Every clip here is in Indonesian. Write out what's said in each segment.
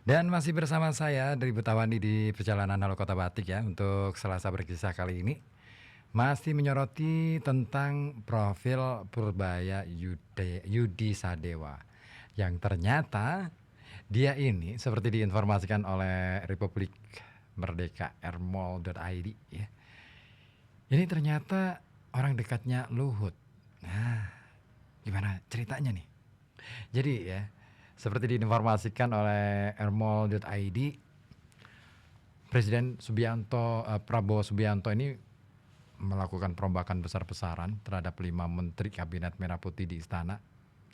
Dan masih bersama saya dari Butawani di Perjalanan Halo Kota Batik ya untuk Selasa Berkisah kali ini. Masih menyoroti tentang profil Purbaya Yudi Sadewa yang ternyata dia ini seperti diinformasikan oleh Republik Merdeka Ermol.id ya. Ini ternyata orang dekatnya Luhut. Nah, gimana ceritanya nih? Jadi ya, seperti diinformasikan oleh Ermol.id, Presiden Prabowo Subianto ini melakukan perombakan besar-besaran terhadap 5 menteri kabinet merah putih di istana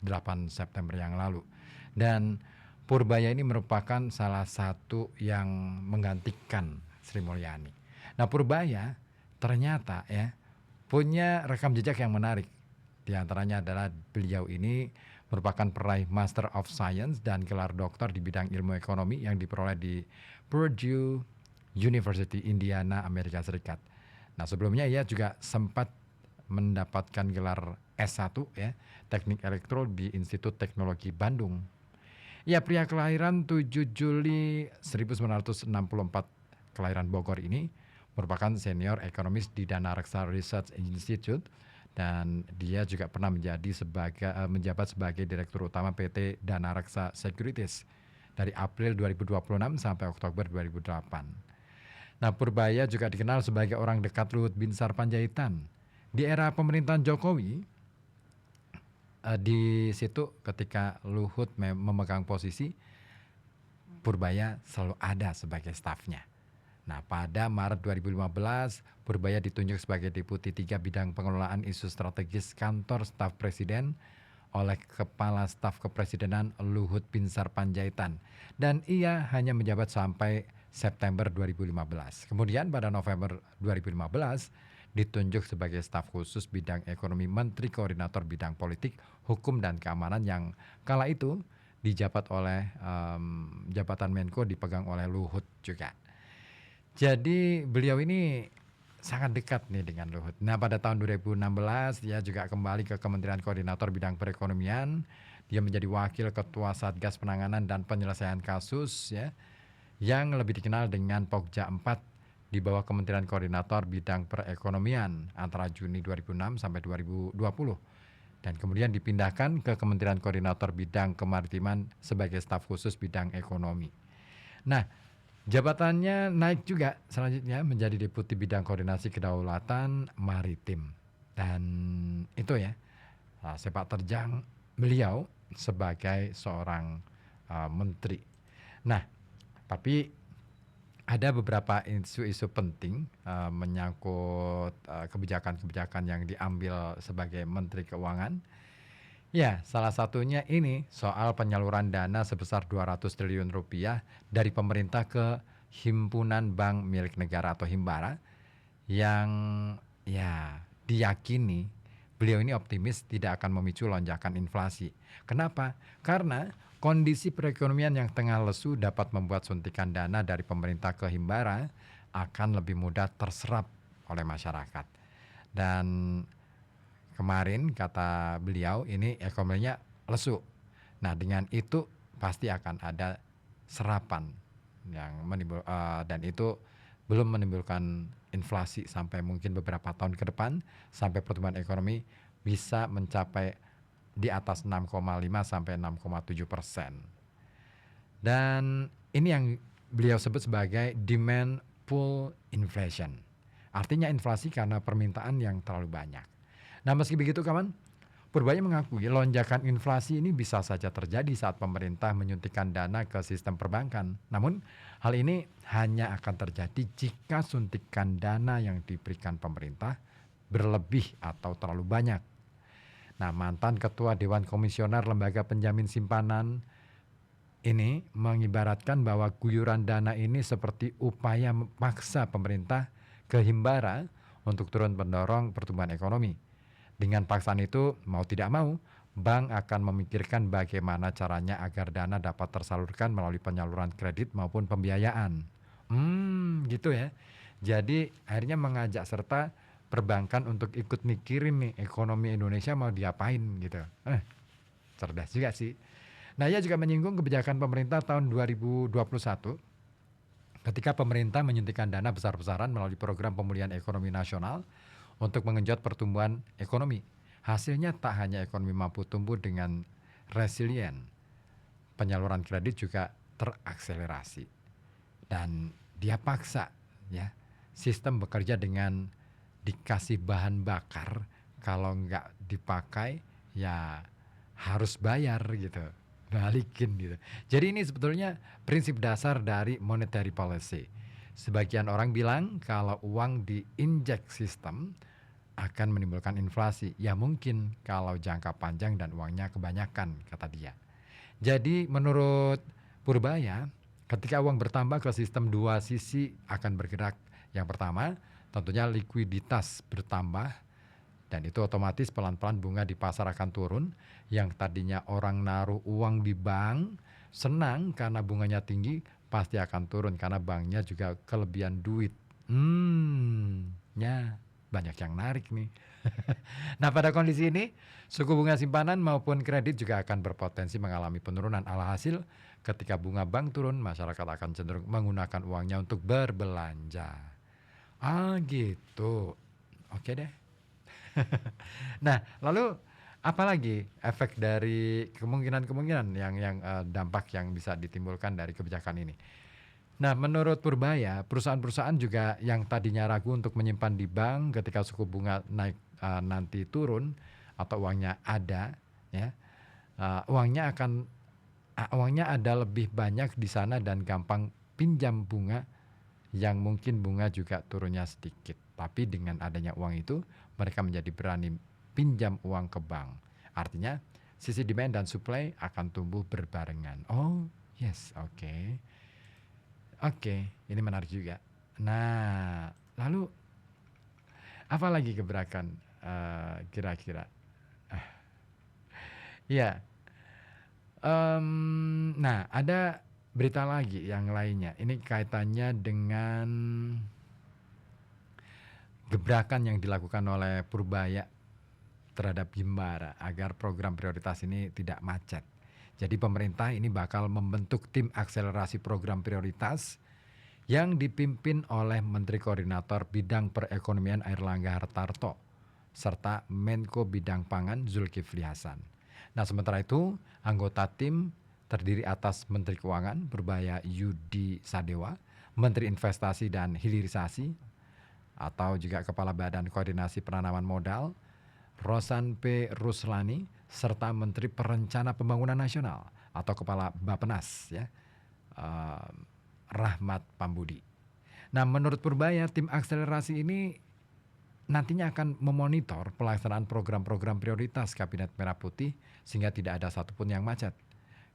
8 September yang lalu. Dan Purbaya ini merupakan salah satu yang menggantikan Sri Mulyani. Nah, Purbaya ternyata ya punya rekam jejak yang menarik. Di antaranya adalah beliau ini merupakan peraih Master of Science dan gelar doktor di bidang ilmu ekonomi yang diperoleh di Purdue University, Indiana, Amerika Serikat. Nah, sebelumnya ia juga sempat mendapatkan gelar S1 ya, Teknik Elektro di Institut Teknologi Bandung. Ya, pria kelahiran 7 Juli 1964 kelahiran Bogor ini merupakan senior ekonomis di Dana Reksa Research Institute dan dia juga pernah menjabat sebagai Direktur Utama PT Dana Reksa Securities dari April 2026 sampai Oktober 2008. Nah, Purbaya juga dikenal sebagai orang dekat Luhut Binsar Panjaitan. Di era pemerintahan Jokowi, di situ ketika Luhut memegang posisi, Purbaya selalu ada sebagai stafnya. Nah, pada Maret 2015, Purbaya ditunjuk sebagai Deputi 3 Bidang Pengelolaan Isu Strategis Kantor Staf Presiden oleh Kepala Staf Kepresidenan Luhut Binsar Panjaitan. Dan ia hanya menjabat sampai September 2015. Kemudian pada November 2015, ditunjuk sebagai staf khusus bidang ekonomi Menteri Koordinator Bidang Politik, Hukum dan Keamanan yang kala itu dijabat oleh jabatan Menko dipegang oleh Luhut juga. Jadi beliau ini sangat dekat nih dengan Luhut. Nah, pada tahun 2016 dia juga kembali ke Kementerian Koordinator Bidang Perekonomian. Dia menjadi wakil ketua Satgas Penanganan dan Penyelesaian Kasus ya, yang lebih dikenal dengan Pokja 4 di bawah Kementerian Koordinator Bidang Perekonomian antara Juni 2006 sampai 2020. Dan kemudian dipindahkan ke Kementerian Koordinator Bidang Kemaritiman sebagai staf khusus bidang ekonomi. Nah, jabatannya naik juga selanjutnya menjadi Deputi Bidang Koordinasi Kedaulatan Maritim. Dan itu ya, sepak terjang beliau sebagai seorang menteri. Nah, tapi ada beberapa isu-isu penting menyangkut kebijakan-kebijakan yang diambil sebagai Menteri Keuangan. Ya, salah satunya ini soal penyaluran dana sebesar 200 triliun rupiah dari pemerintah ke Himpunan Bank Milik Negara atau Himbara yang ya diyakini beliau ini optimis tidak akan memicu lonjakan inflasi. Kenapa? Karena kondisi perekonomian yang tengah lesu dapat membuat suntikan dana dari pemerintah ke Himbara akan lebih mudah terserap oleh masyarakat. Dan kemarin kata beliau ini ekonominya lesu. Nah, dengan itu pasti akan ada serapan yang dan itu belum menimbulkan inflasi sampai mungkin beberapa tahun ke depan sampai pertumbuhan ekonomi bisa mencapai di atas 6,5 sampai 6,7%. Dan ini yang beliau sebut sebagai demand pull inflation. Artinya inflasi karena permintaan yang terlalu banyak. Nah, meski begitu kawan, Purbaya mengakui lonjakan inflasi ini bisa saja terjadi saat pemerintah menyuntikkan dana ke sistem perbankan. Namun, hal ini hanya akan terjadi jika suntikan dana yang diberikan pemerintah berlebih atau terlalu banyak. Nah, mantan Ketua Dewan Komisioner Lembaga Penjamin Simpanan ini mengibaratkan bahwa guyuran dana ini seperti upaya memaksa pemerintah ke Himbara untuk turun mendorong pertumbuhan ekonomi. Dengan paksaan itu, mau tidak mau, bank akan memikirkan bagaimana caranya agar dana dapat tersalurkan melalui penyaluran kredit maupun pembiayaan. Gitu ya. Jadi akhirnya mengajak serta perbankan untuk ikut mikirin nih ekonomi Indonesia mau diapain gitu. Cerdas juga sih. Nah, ia juga menyinggung kebijakan pemerintah tahun 2021 ketika pemerintah menyuntikkan dana besar-besaran melalui program pemulihan ekonomi nasional untuk mengenjot pertumbuhan ekonomi. Hasilnya tak hanya ekonomi mampu tumbuh dengan resilient, penyaluran kredit juga terakselerasi. Dan dia paksa ya sistem bekerja dengan dikasih bahan bakar, kalau nggak dipakai ya harus bayar gitu, balikin gitu. Jadi ini sebetulnya prinsip dasar dari monetary policy. Sebagian orang bilang kalau uang diinjek sistem akan menimbulkan inflasi. Ya mungkin kalau jangka panjang dan uangnya kebanyakan, kata dia. Jadi menurut Purbaya, ketika uang bertambah ke sistem dua sisi akan bergerak. Yang pertama, tentunya likuiditas bertambah dan itu otomatis pelan-pelan bunga di pasar akan turun. Yang tadinya orang naruh uang di bank senang karena bunganya tinggi, pasti akan turun karena banknya juga kelebihan duit. Ya banyak yang narik nih. Nah, pada kondisi ini, suku bunga simpanan maupun kredit juga akan berpotensi mengalami penurunan. Alhasil, ketika bunga bank turun, masyarakat akan cenderung menggunakan uangnya untuk berbelanja. Ah, gitu. Oke deh. Nah, lalu apalagi efek dari kemungkinan-kemungkinan yang dampak yang bisa ditimbulkan dari kebijakan ini? Nah, menurut Purbaya, perusahaan-perusahaan juga yang tadinya ragu untuk menyimpan di bank ketika suku bunga naik nanti turun atau uangnya ada, ya, uangnya ada lebih banyak di sana dan gampang pinjam bunga yang mungkin bunga juga turunnya sedikit. Tapi dengan adanya uang itu, mereka menjadi berani pinjam uang ke bank. Artinya, sisi demand dan supply akan tumbuh berbarengan. Oh, yes, oke. Oke, ini menarik juga. Nah, lalu apa lagi gebrakan kira-kira? Ya, nah ada berita lagi yang lainnya. Ini kaitannya dengan gebrakan yang dilakukan oleh Purbaya terhadap Himbara agar program prioritas ini tidak macet. Jadi pemerintah ini bakal membentuk tim akselerasi program prioritas yang dipimpin oleh Menteri Koordinator Bidang Perekonomian Airlangga Hartarto serta Menko Bidang Pangan Zulkifli Hasan. Nah, sementara itu, anggota tim terdiri atas Menteri Keuangan Purbaya Yudi Sadewa, Menteri Investasi dan Hilirisasi atau juga Kepala Badan Koordinasi Penanaman Modal Rosan P. Ruslani serta Menteri Perencana Pembangunan Nasional atau Kepala Bappenas ya. Rahmat Pambudi. Nah, menurut Purbaya, tim akselerasi ini nantinya akan memonitor pelaksanaan program-program prioritas Kabinet Merah Putih sehingga tidak ada satupun yang macet.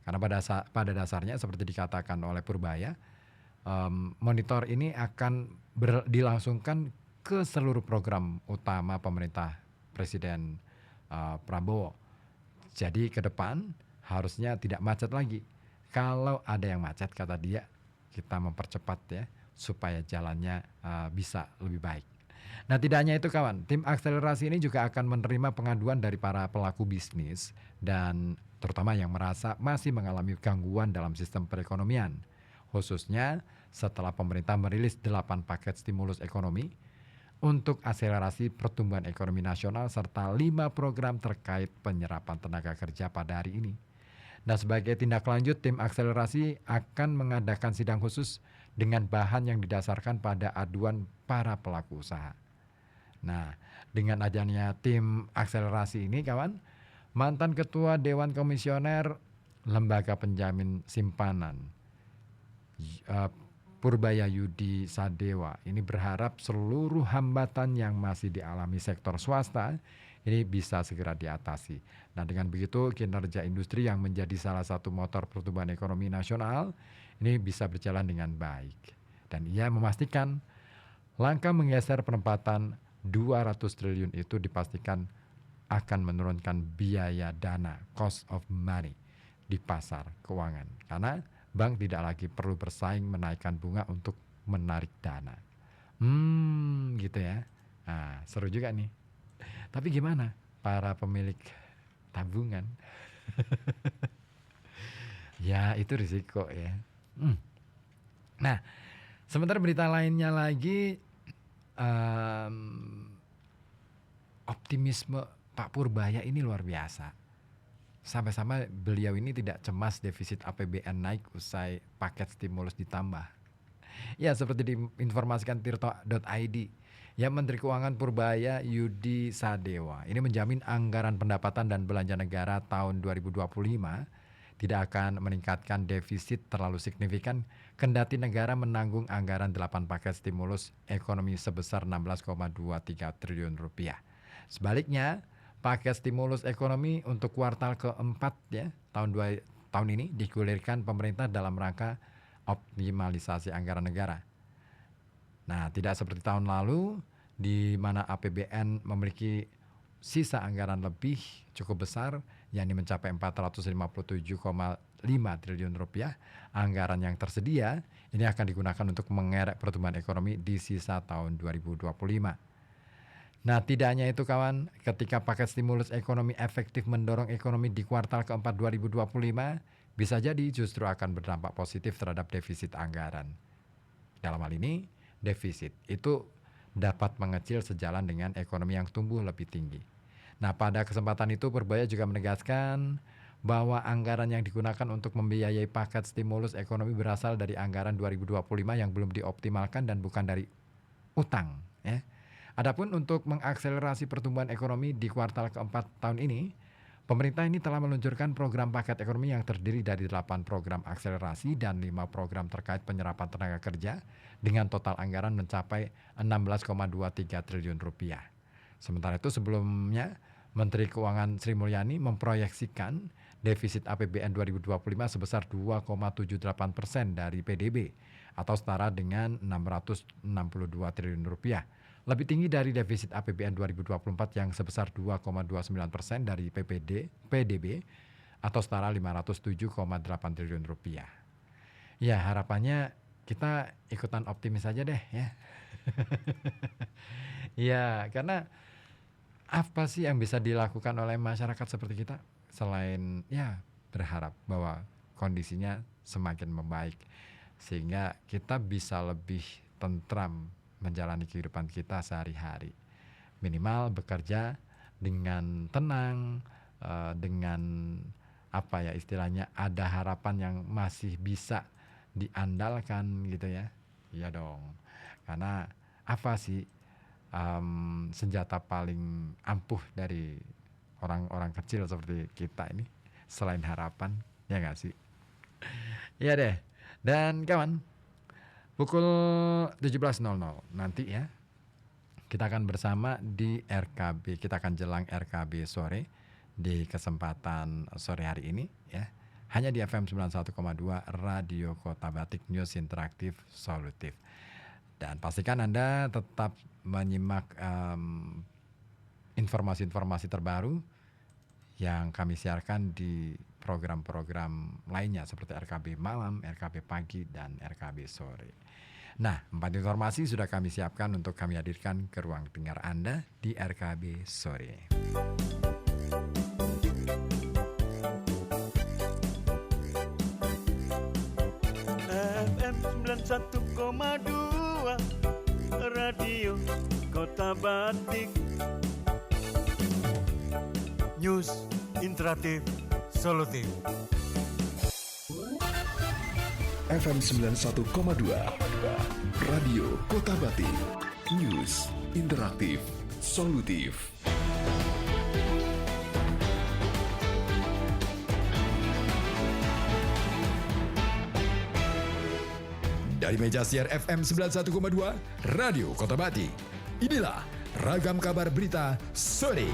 Karena pada dasarnya seperti dikatakan oleh Purbaya, monitor ini akan dilangsungkan ke seluruh program utama pemerintah Presiden Prabowo. Jadi ke depan harusnya tidak macet lagi. Kalau ada yang macet, kata dia, kita mempercepat ya supaya jalannya bisa lebih baik. Nah, tidak hanya itu kawan, tim akselerasi ini juga akan menerima pengaduan dari para pelaku bisnis dan terutama yang merasa masih mengalami gangguan dalam sistem perekonomian. Khususnya setelah pemerintah merilis 8 paket stimulus ekonomi untuk akselerasi pertumbuhan ekonomi nasional serta 5 program terkait penyerapan tenaga kerja pada hari ini. Nah, sebagai tindak lanjut, tim akselerasi akan mengadakan sidang khusus dengan bahan yang didasarkan pada aduan para pelaku usaha. Nah, dengan adanya tim akselerasi ini kawan, mantan Ketua Dewan Komisioner Lembaga Penjamin Simpanan Purbaya Yudi Sadewa ini berharap seluruh hambatan yang masih dialami sektor swasta ini bisa segera diatasi. Nah, dengan begitu kinerja industri yang menjadi salah satu motor pertumbuhan ekonomi nasional ini bisa berjalan dengan baik. Dan ia memastikan langkah menggeser penempatan 200 triliun itu dipastikan akan menurunkan biaya dana, cost of money di pasar keuangan. Karena bank tidak lagi perlu bersaing menaikkan bunga untuk menarik dana. Gitu ya. Nah, seru juga nih. Tapi gimana para pemilik tabungan? Ya itu risiko ya. Hmm. Nah, sementara berita lainnya lagi, em, optimisme Pak Purbaya ini luar biasa. Sampai-sampai beliau ini tidak cemas defisit APBN naik usai paket stimulus ditambah. Ya seperti diinformasikan tirto.id. Ya Menteri Keuangan Purbaya Yudi Sadewa ini menjamin anggaran pendapatan dan belanja negara tahun 2025 tidak akan meningkatkan defisit terlalu signifikan kendati negara menanggung anggaran 8 paket stimulus ekonomi sebesar 16,23 triliun rupiah. Sebaliknya, paket stimulus ekonomi untuk kuartal keempat ya tahun ini digulirkan pemerintah dalam rangka optimalisasi anggaran negara. Nah, tidak seperti tahun lalu di mana APBN memiliki sisa anggaran lebih cukup besar, yakni mencapai 457,5 triliun rupiah. Anggaran yang tersedia ini akan digunakan untuk mengerek pertumbuhan ekonomi di sisa tahun 2025. Nah, tidak hanya itu kawan, ketika paket stimulus ekonomi efektif mendorong ekonomi di kuartal keempat 2025, bisa jadi justru akan berdampak positif terhadap defisit anggaran. Dalam hal ini, defisit itu dapat mengecil sejalan dengan ekonomi yang tumbuh lebih tinggi. Nah, pada kesempatan itu Purbaya juga menegaskan bahwa anggaran yang digunakan untuk membiayai paket stimulus ekonomi berasal dari anggaran 2025 yang belum dioptimalkan dan bukan dari utang. Ya. Adapun untuk mengakselerasi pertumbuhan ekonomi di kuartal keempat tahun ini, pemerintah ini telah meluncurkan program paket ekonomi yang terdiri dari 8 program akselerasi dan 5 program terkait penyerapan tenaga kerja dengan total anggaran mencapai 16,23 triliun rupiah. Sementara itu sebelumnya, Menteri Keuangan Sri Mulyani memproyeksikan defisit APBN 2025 sebesar 2,78% dari PDB atau setara dengan 662 triliun rupiah. Lebih tinggi dari defisit APBN 2024 yang sebesar 2,29% dari PDB atau setara 507,8 triliun rupiah. Ya harapannya kita ikutan optimis aja deh ya. Ya karena apa sih yang bisa dilakukan oleh masyarakat seperti kita selain ya berharap bahwa kondisinya semakin membaik sehingga kita bisa lebih tentram menjalani kehidupan kita sehari-hari. Minimal bekerja dengan tenang, dengan apa ya istilahnya ada harapan yang masih bisa diandalkan gitu ya. Iya dong. Karena apa sih senjata paling ampuh dari orang-orang kecil seperti kita ini selain harapan, ya nggak sih? Iya deh. Dan kawan, pukul 17.00 nanti ya kita akan bersama di RKB, kita akan jelang RKB sore di kesempatan sore hari ini ya. Hanya di FM 91,2 Radio Kota Batik, News Interaktif Solutif. Dan pastikan Anda tetap menyimak informasi-informasi terbaru yang kami siarkan di program-program lainnya seperti RKB Malam, RKB Pagi, dan RKB Sore. Nah, 4 informasi sudah kami siapkan untuk kami hadirkan ke ruang dengar Anda di RKB Sore. FM 91,2 Radio Kota Batik, News Interaktif Solutif. FM 91,2 Radio Kota Batik, News Interaktif Solutif. Dari meja siar FM 91,2 Radio Kota Batik, inilah ragam kabar berita sore.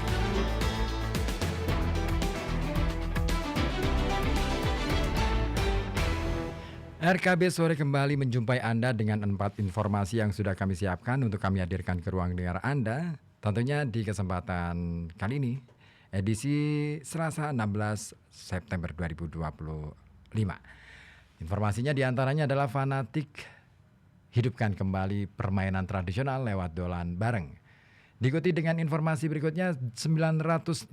RKB Sore kembali menjumpai Anda dengan 4 informasi yang sudah kami siapkan untuk kami hadirkan ke ruang dengar Anda. Tentunya di kesempatan kali ini, edisi Selasa 16 September 2025. Informasinya diantaranya adalah fanatik hidupkan kembali permainan tradisional lewat dolan bareng. Diikuti dengan informasi berikutnya, 968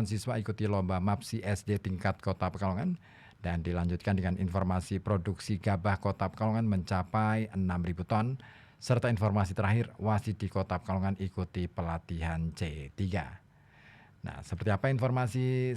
siswa ikuti lomba MAPSI SD tingkat Kota Pekalongan Dan dilanjutkan dengan informasi produksi gabah Kota Pekalongan mencapai 6.000 ton. Serta informasi terakhir, wasit di Kota Pekalongan ikuti pelatihan C3. Nah, seperti apa informasi